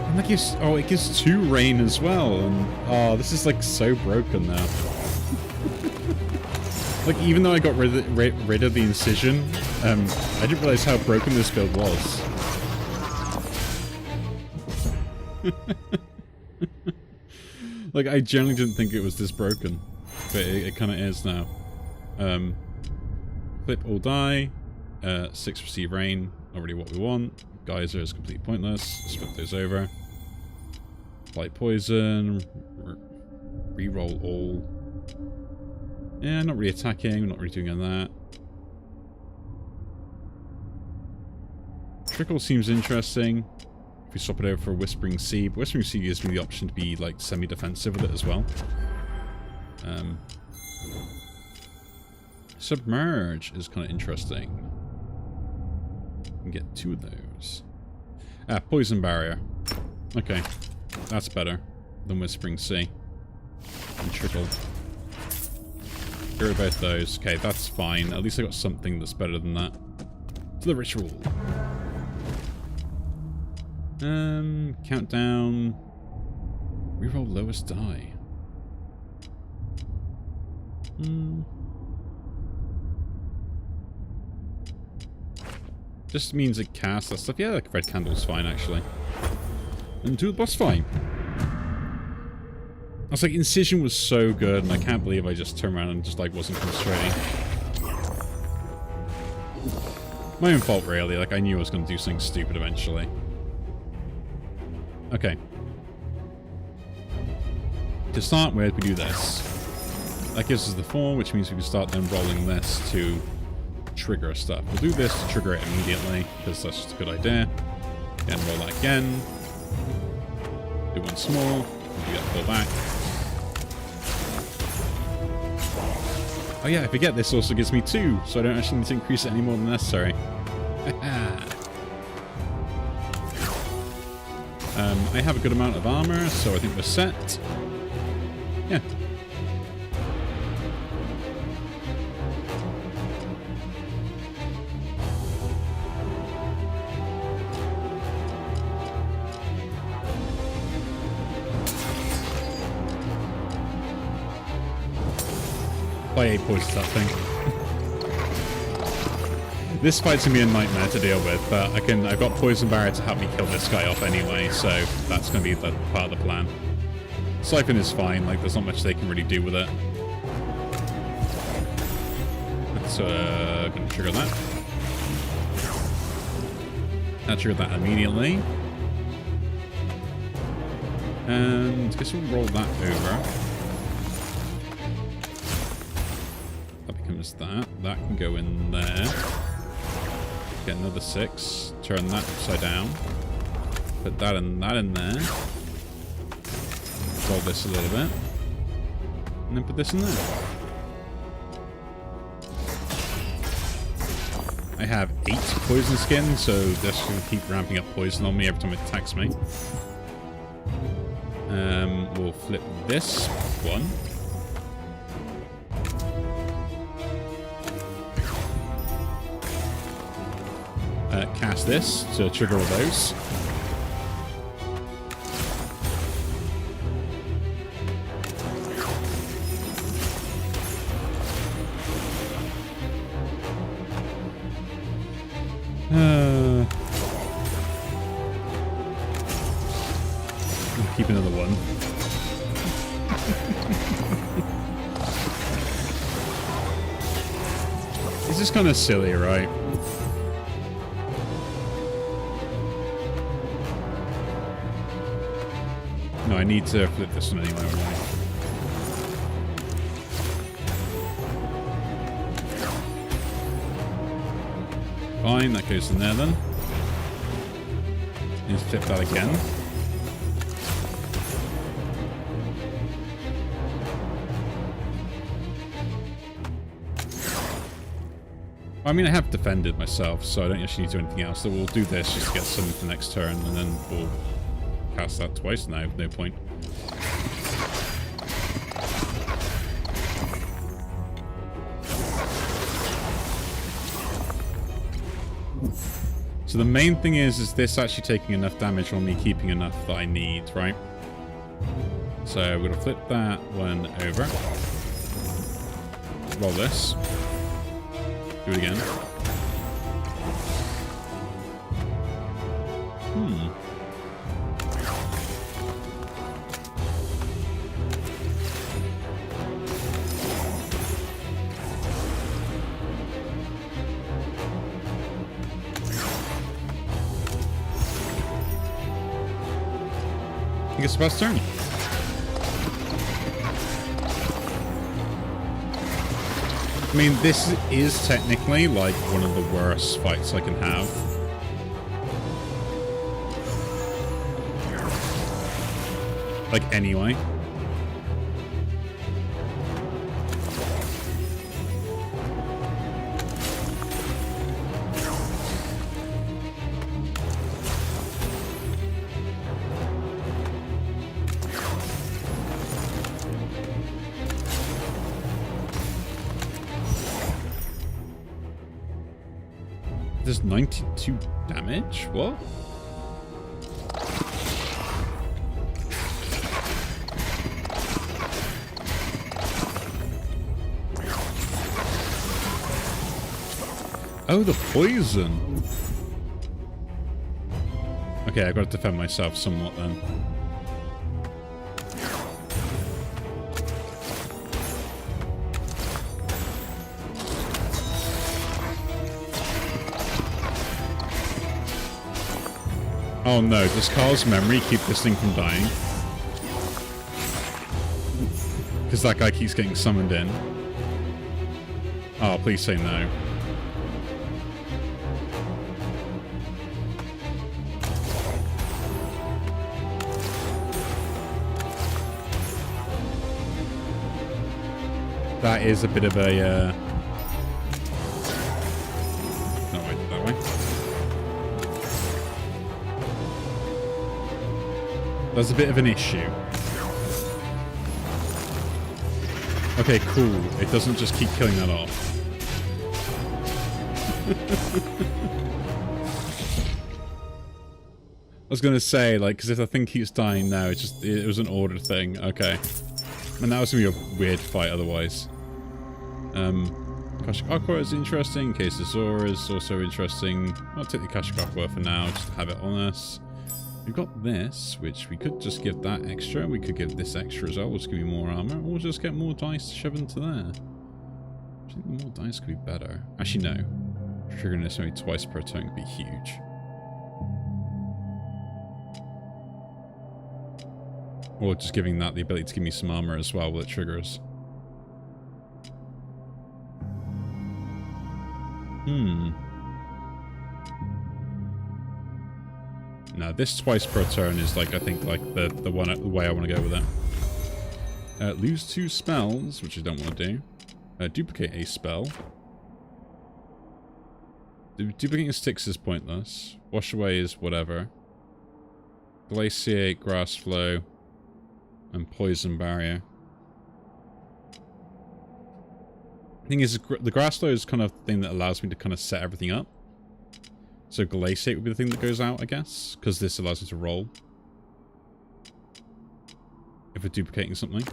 And that gives, oh, it gives 2 rain as well. And oh, this is like so broken now. Like, even though I got rid of the incision, I didn't realize how broken this build was. Like, I generally didn't think it was this broken, but it kind of is now. Flip all die, 6 receive rain, not really what we want. Geyser is completely pointless. Let's flip those over. Light poison, reroll all. Yeah, not really attacking, not really doing any of that. Trickle seems interesting. If we swap it over for Whispering Sea, but Whispering Sea gives me the option to be like semi-defensive with it as well. Submerge is kind of interesting. We can get 2 of those. Ah, Poison Barrier. Okay, that's better than Whispering Sea. And Trickle. Get rid of both those. Okay, that's fine. At least I got something that's better than that. To the ritual. Countdown. Reroll lowest die. Just means it casts that stuff. Yeah, like red candle's fine actually. And do the boss fight. I was like, Incision was so good, and I can't believe I just turned around and just, like, wasn't concentrating. My own fault, really. Like, I knew I was going to do something stupid eventually. Okay. To start with, we do this. That gives us the 4, which means we can start then rolling this to trigger stuff. We'll do this to trigger it immediately, because that's just a good idea. Again, roll that again. Do one small. We get pull back. Oh yeah, I forget this also gives me 2, so I don't actually need to increase it any more than necessary. I have a good amount of armor, so I think we're set. Yeah. By 8 points that thing. This fight's gonna be a nightmare to deal with, but I've got Poison Barrier to help me kill this guy off anyway, so that's gonna be the part of the plan. Siphon is fine, like there's not much they can really do with it. Let's gonna trigger that. I'll trigger that immediately. And I guess we'll roll that over. That can go in there. Get another 6. Turn that upside down. Put that in there. Roll this a little bit. And then put this in there. I have 8 poison skin, so this will keep ramping up poison on me every time it attacks me. We'll flip this one. Cast this to trigger all those. Keep another one. It's just kind of silly, right? No, I need to flip this one anyway. Fine, that goes in there then. Need to flip that again. I mean, I have defended myself, so I don't actually need to do anything else. So we'll do this just to get some for the next turn, and then we'll cast that twice now. No point. So the main thing is this actually taking enough damage or me keeping enough that I need, right? So we're going to flip that one over. Roll this. Do it again. I think it's the best turn. I mean, this is technically like one of the worst fights I can have. Like, anyway. There's 92 damage? What? Oh, the poison. Okay, I've got to defend myself somewhat then. Oh no, does Carl's memory keep this thing from dying? Because that guy keeps getting summoned in. Oh, please say no. That is a bit of a, No, wait, that way. That's a bit of an issue. Okay, cool. It doesn't just keep killing that off. I was gonna say, like, because if the thing keeps dying now, it was an order thing. Okay. And that was gonna be a weird fight otherwise. Kashikawa is interesting. Caesar is also interesting. I'll take the Kashikawa for now, just to have it on us. We've got this, which we could just give that extra. We could give this extra as well, which could be more armor. Or just get more dice to shove into there. I think more dice could be better. Actually, no. Triggering this only twice per turn could be huge. Or just giving that the ability to give me some armor as well with triggers. No, this twice per turn is like, I think, like the way I want to go with it. Lose 2 spells, which I don't want to do. Duplicate a spell. Duplicating sticks is pointless. Wash away is whatever. Glaciate, grass flow, and poison barrier. The thing is, the grass flow is kind of the thing that allows me to kind of set everything up. So glaciate would be the thing that goes out, I guess, because this allows me to roll. If we're duplicating something.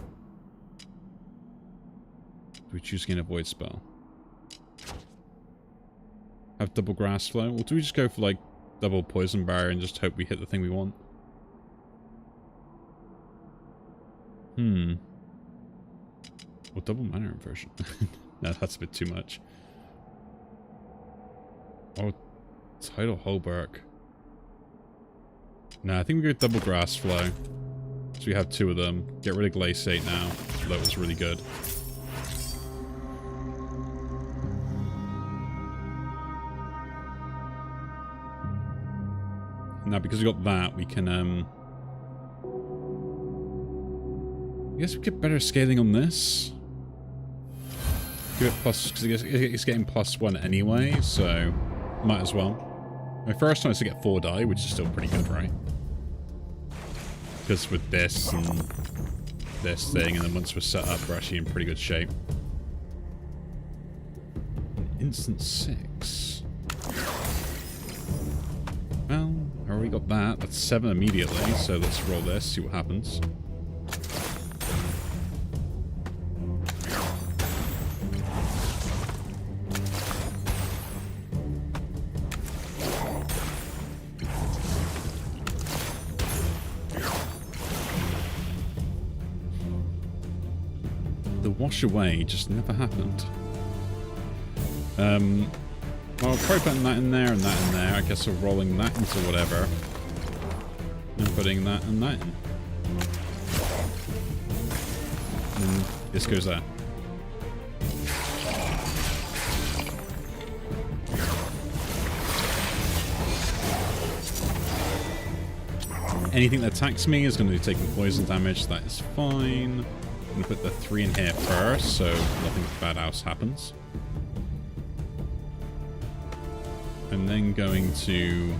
We choose again avoid spell. have double grass flow? Or do we just go for like double poison barrier and just hope we hit the thing we want? Or double mana inversion. No, that's a bit too much. Oh, Tidal Holberg. No, I think we go double grass flow. So we have 2 of them. Get rid of Glaciate now. That was really good. Now, because we got that, we can, I guess we get better scaling on this. Give it plus, because it's getting +1 anyway, so might as well. My first one is to get 4 die, which is still pretty good, right? Because with this and this thing, and then once we're set up, we're actually in pretty good shape. Instant 6. Well, I already got that. That's 7 immediately, so let's roll this, see what happens. The wash away just never happened. Well, probably putting that in there and that in there. I guess we're rolling that into whatever. And putting that and that in. And this goes there. Anything that attacks me is going to be taking poison damage. That is fine. I'm going to put the 3 in here first, so nothing bad else happens. And then going to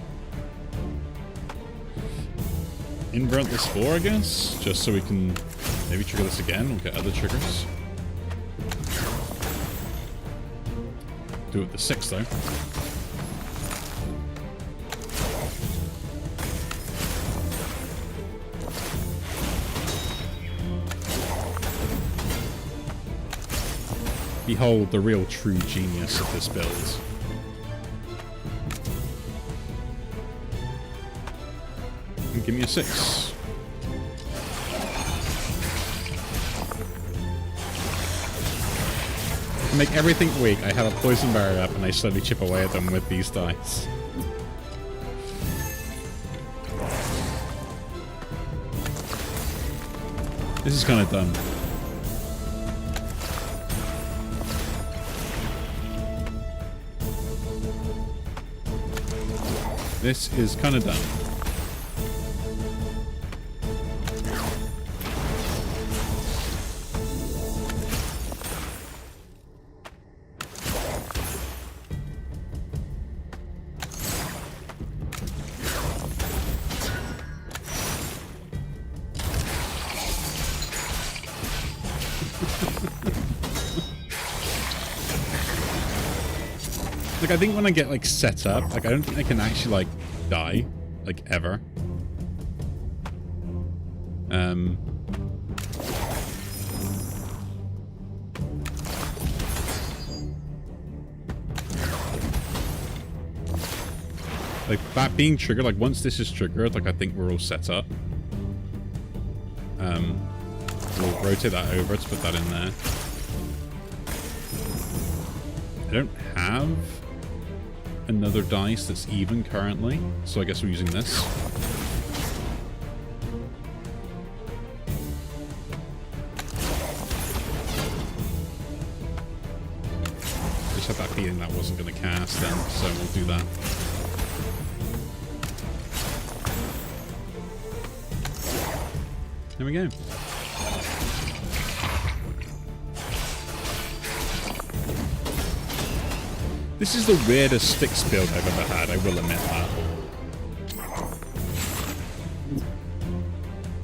invert this 4, I guess, just so we can maybe trigger this again. We'll get other triggers. Do it with the 6, though. Behold the real true genius of this build. And give me a 6. To make everything weak, I have a poison barrier up and I slowly chip away at them with these dice. This is kind of dumb. This is kind of dumb. Like, I think when I get, like, set up, like, I don't think I can actually, like, die, like, ever. Like, that being triggered, like, once this is triggered, like, I think we're all set up. We'll rotate that over to put that in there. I don't have another dice that's even currently, so I guess we're using this. Just had that feeling that wasn't going to cast then, so we'll do that. There we go. This is the weirdest sticks build I've ever had, I will admit that.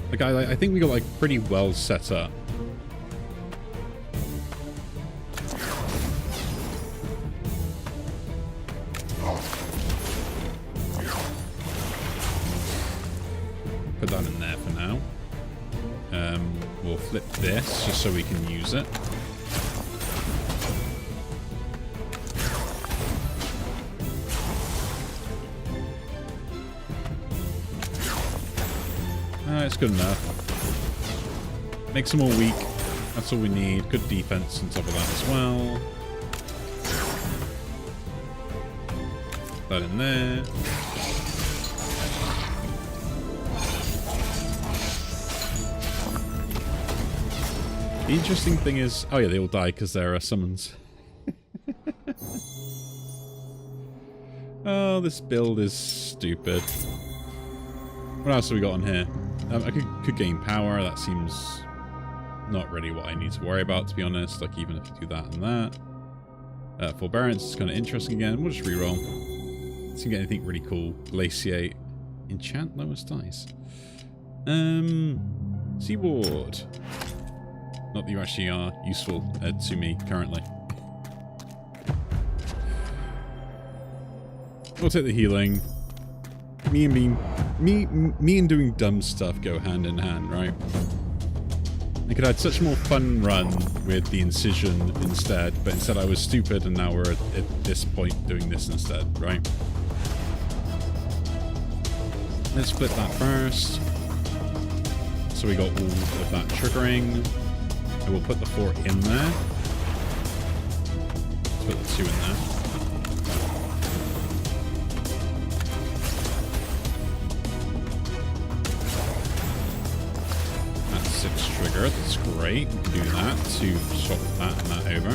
Like, I think we got, like, pretty well set up. Put that in there for now. We'll flip this just so we can use it. It's good enough. Makes them all weak. That's all we need. Good defense on top of that as well. That in there. The interesting thing is... Oh yeah, they all die because they're summons. Oh, this build is stupid. What else have we got on here? I could gain power. That seems not really what I need to worry about, to be honest. Like, even if you do that and that. Forbearance is kind of interesting again. We'll just reroll. See if we get anything really cool. Glaciate. Enchant lowest dice. Seaward. Not that you actually are useful to me currently. We'll take the healing. Me and doing dumb stuff go hand in hand, right? I could have had such a more fun run with the incision instead, but instead I was stupid and now we're at this point doing this instead, right? Let's flip that first. So we got all of that triggering. I will put the 4 in there. Let's put the 2 in there. That's 6 trigger. That's great. We can do that to swap that and that over.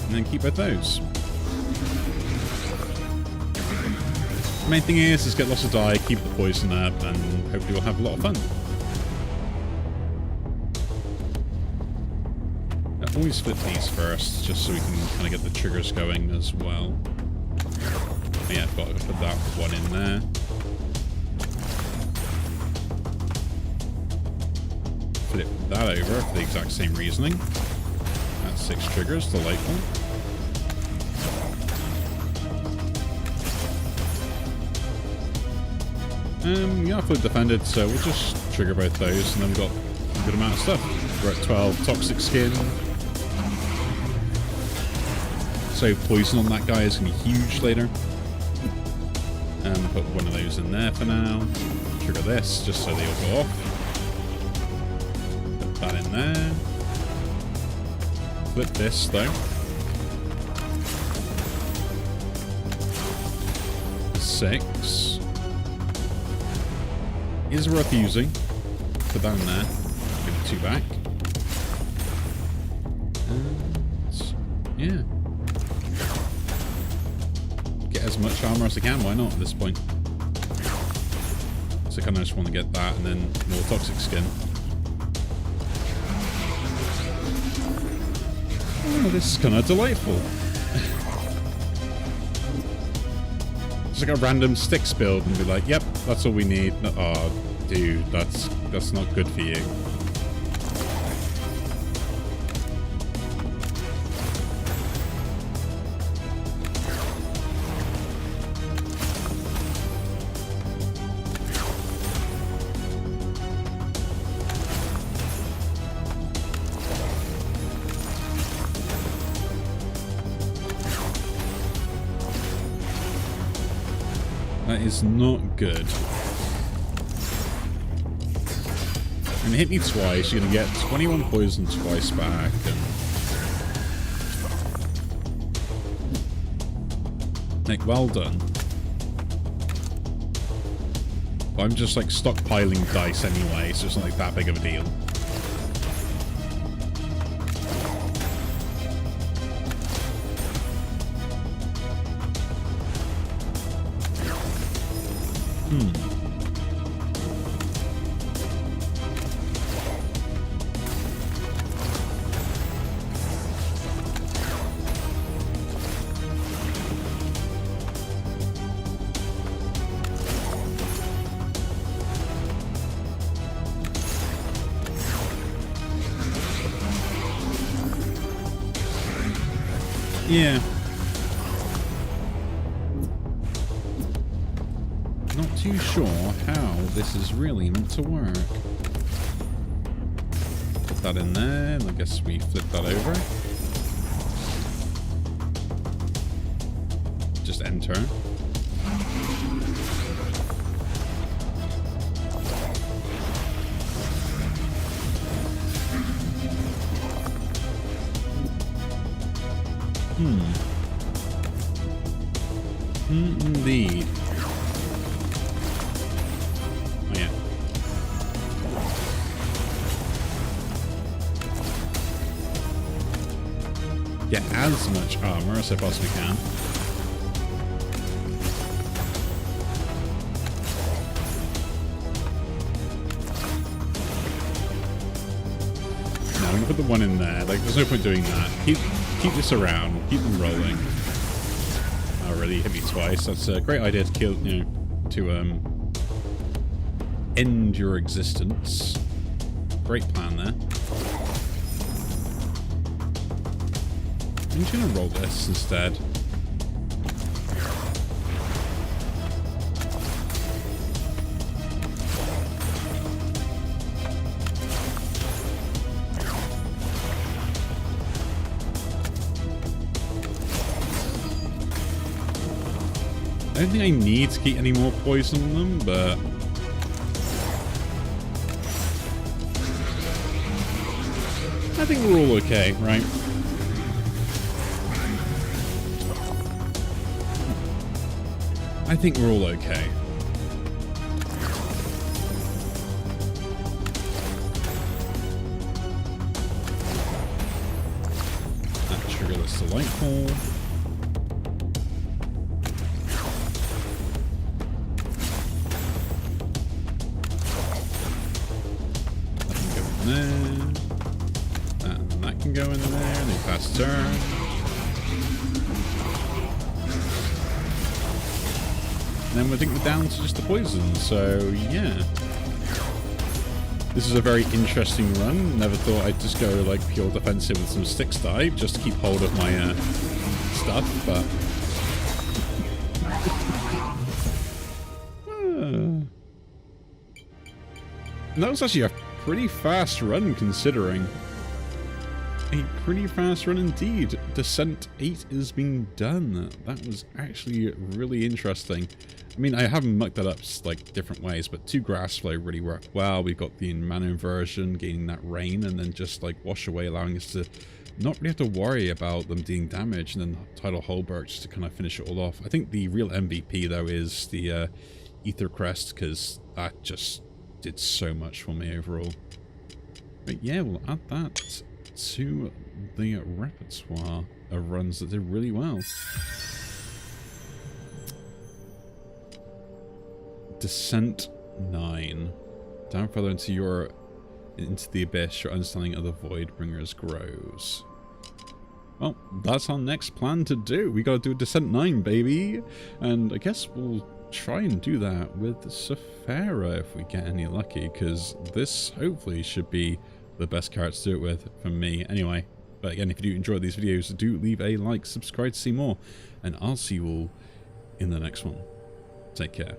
And then keep both those. The main thing is get lots of die, keep the poison up, and hopefully we'll have a lot of fun. I always flip these first, just so we can kind of get the triggers going as well. Oh yeah, I've got to put that one in there. Flip that over for the exact same reasoning. That's 6 triggers, delightful. We are fully defended, so we'll just trigger both those, and then we've got a good amount of stuff. We're at 12 toxic skin. So poison on that guy is going to be huge later. Put one of those in there for now. Trigger this, just so they all go off. Put that in there. Flip this, though. 6. Is worth using. Put that in there. Give the 2 back. And yeah. Get as much armor as I can. Why not at this point? So I kind of just want to get that and then more toxic skin. Oh, this is kind of delightful. Just like a random sticks build and be like, yep, that's all we need. Oh, dude, that's not good for you. That is not good. And hit me twice, you're going to get 21 poison twice back. And like, well done. But I'm just like stockpiling dice anyway, so it's not like that big of a deal. Yeah. Not too sure how this is really meant to work. Put that in there, and I guess we flip that over. Just enter. Indeed. Oh, yeah. Get as much armor as I possibly can. Now I'm gonna put the one in there. Like, there's no point doing that. Keep this around. Keep them rolling. Already hit me twice. That's a great idea to kill. You know, to end your existence. Great plan there. I'm just gonna roll this instead. I don't think I need to keep any more poison on them, but I think we're all okay, right? I think we're all okay. That triggerless delightful. That can go in there, and they pass turn. And then I think we're down to just the poison, so yeah. This is a very interesting run. Never thought I'd just go like pure defensive with some sticks dive just to keep hold of my stuff, but and that was actually a pretty fast run considering. A pretty fast run indeed. Descent 8 is being done. That was actually really interesting. I mean, I haven't mucked that up like different ways, but 2 grass flow really worked well. We've got the mana inversion, gaining that rain, and then just like wash away, allowing us to not really have to worry about them dealing damage, and then Tidal Holberg just to kind of finish it all off. I think the real MVP though is the Ether Crest, because that just did so much for me overall. But yeah, we'll add that to the repertoire of runs that did really well. Descent 9. Down further into the abyss, your understanding of the Voidbringers grows. Well, that's our next plan to do. We gotta do Descent 9, baby. And I guess we'll try and do that with Sephara if we get any lucky, because this hopefully should be the best character to do it with for me anyway. But again, if you do enjoy these videos, do leave a like, subscribe to see more, and I'll see you all in the next one. Take care.